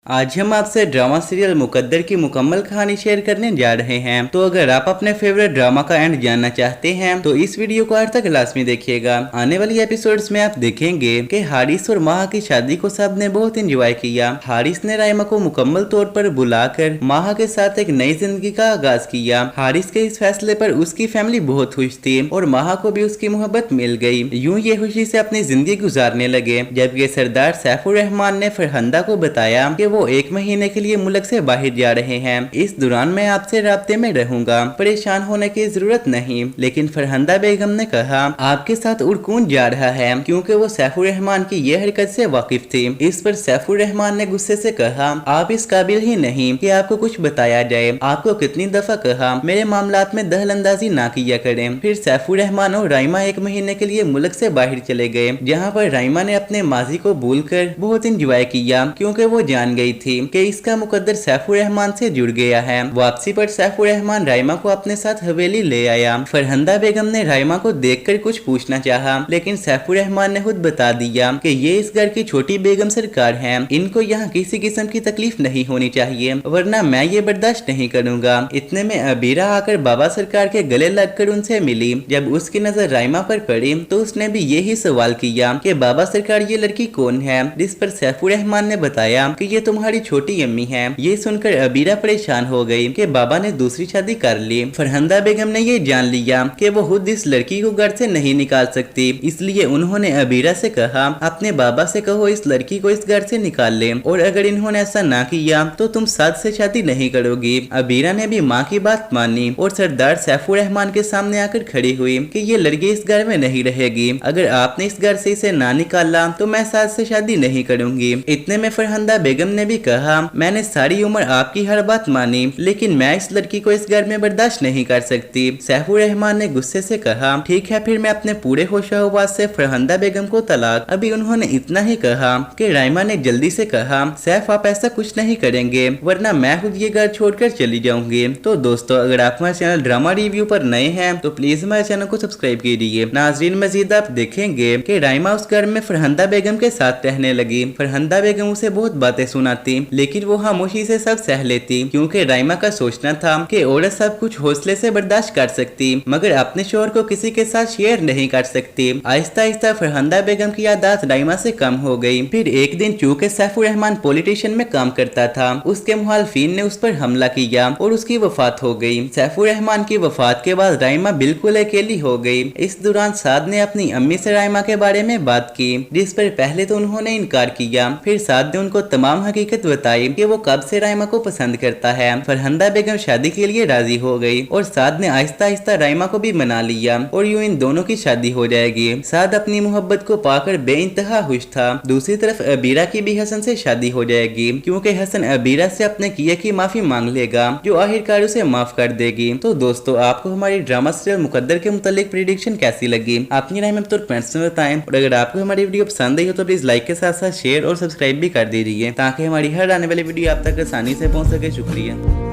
आज हम आपसे ड्रामा सीरियल मुकद्दर की मुकम्मल कहानी शेयर करने जा रहे हैं। तो अगर आप अपने फेवरेट ड्रामा का एंड जानना चाहते हैं तो इस वीडियो को आखिर तक लाजमी देखिएगा। आने वाली एपिसोड्स में आप देखेंगे कि हारिस और माहा की शादी को सबने बहुत एंजॉय किया। हारिस ने राइमा को मुकम्मल तौर पर बुलाकर माहा के साथ एक नई जिंदगी का आगाज किया। हारिस के इस फैसले पर उसकी फैमिली बहुत खुश थी और माहा को भी उसकी मोहब्बत मिल गई। यूं ये खुशी से अपनी जिंदगी गुजारने लगे। जबकि सरदार सैफुर रहमान ने फरहंदा को बताया कि वो 1 महीने के लिए मुल्क से बाहर जा रहे हैं। इस दौरान मैं आपसे राब्ते में रहूंगा, परेशान होने की जरूरत नहीं। लेकिन फरहंदा बेगम ने कहा आपके साथ उड़कून जा रहा है, क्योंकि वो सैफुर रहमान की यह हरकत से वाकिफ थी। इस पर सैफुर रहमान ने गुस्से से कहा आप इस काबिल ही नहीं कि आपको कुछ बताया जाए। आपको कितनी दफा कहा मेरे मामलात में दखल अंदाजी ना किया करें। फिर सैफुर रहमान और राइमा 1 महीने के लिए मुल्क से बाहर चले गए, जहाँ पर राइमा ने अपने माजी को भूलकर बहुत इंजॉय किया, क्योंकि वो जान गई थी कि इसका मुकद्दर सैफुर रहमान से जुड़ गया है। वापसी पर सैफुर रहमान राइमा को अपने साथ हवेली ले आया। फरहंदा बेगम ने राइमा को देखकर कुछ पूछना चाहा, लेकिन सैफुर रहमान ने खुद बता दिया कि ये इस घर की छोटी बेगम सरकार हैं। इनको यहाँ किसी किस्म की तकलीफ नहीं होनी चाहिए, वरना मैं ये बर्दाश्त नहीं करूँगा। इतने में अबीरा आकर बाबा सरकार के गले लगकर उनसे मिली। जब उसकी नजर राइमा पर पड़ी तो उसने भी यही सवाल किया कि बाबा सरकार ये लड़की कौन है। जिस पर सैफुर रहमान ने बताया कि ये तुम्हारी छोटी अम्मी है। ये सुनकर अबीरा परेशान हो गई कि बाबा ने दूसरी शादी कर ली। फरहंदा बेगम ने ये जान लिया कि वो खुद इस लड़की को घर से नहीं निकाल सकती, इसलिए उन्होंने अबीरा से कहा अपने बाबा से कहो इस लड़की को इस घर से निकाल ले, और अगर इन्होंने ऐसा ना किया तो तुम साद से शादी नहीं करोगी। अबीरा ने भी माँ की बात मानी और सरदार सैफुर रहमान के सामने आकर खड़ी हुई कि ये लड़की इस घर में नहीं रहेगी। अगर आपने इस घर से इसे ना निकाला तो मैं साद से शादी नहीं करूंगी। इतने में फरहंदा बेगम ने भी कहा मैंने सारी उम्र आपकी हर बात मानी, लेकिन मैं इस लड़की को इस घर में बर्दाश्त नहीं कर सकती। सैफुर रहमान ने गुस्से से कहा ठीक है, फिर मैं अपने पूरे होशो-हवास से फरहंदा बेगम को तलाक। अभी उन्होंने इतना ही कहा कि राइमा ने जल्दी से कहा सैफ आप ऐसा कुछ नहीं करेंगे, वरना मैं खुद ये घर छोड़कर चली जाऊंगी। तो दोस्तों अगर आप हमारे चैनल ड्रामा रिव्यू पर नए हैं तो प्लीज हमारे चैनल को सब्सक्राइब कीजिए। नाजरीन मजीद आप देखेंगे कि राइमा उस घर में फरहंदा बेगम के साथ रहने लगी। फरहंदा बेगम उसे बहुत बातें सुनाती, लेकिन वो खामोशी से सब सह लेती, क्योंकि राइमा का सोचना था कि औरत सब कुछ हौसले से बर्दाश्त कर सकती, मगर अपने शोहर को किसी के साथ शेयर नहीं कर सकती। आहिस्ता आहिस्ता फरहंदा बेगम की यादाश्त राइमा से कम हो गई। फिर एक दिन चूंकि सैफुर रहमान पॉलिटिशियन में काम करता था, उसके मुखालिफिन ने उस पर हमला किया और उसकी वफात हो गई। सैफुर रहमान की वफात के बाद राइमा बिल्कुल अकेली हो गई। इस दौरान साद ने अपनी अम्मी से राइमा के बारे में बात की, जिस पर पहले तो उन्होंने इनकार किया, फिर साद ने उनको तमाम हकीकत बताई कि वो कब से राइमा को पसंद करता है। फरहंदा बेगम शादी के लिए राजी हो गई और साद ने आहिस्ता आहिस्ता राइमा को भी मना लिया और यूं इन दोनों की शादी हो जाएगी। साद अपनी मोहब्बत को पाकर बेइंतहा खुश था। दूसरी तरफ अबीरा की भी हसन से शादी हो जाएगी, क्योंकि हसन अबीरा से अपने किए की माफी मांग लेगा, जो आखिरकार उसे माफ कर देगी। तो दोस्तों आपको हमारी ड्रामा सीरियल मुकद्दर के मुतालिक प्रेडिक्शन कैसी लगी, अपनी राय में तो कमेंट्स में बताएं। और अगर आपको हमारी वीडियो पसंद आई हो तो प्लीज लाइक के साथ साथ शेयर और सब्सक्राइब भी कर दीजिए, ताकि हमारी हर आने वाली वीडियो आप तक आसानी से पहुंच सके। शुक्रिया।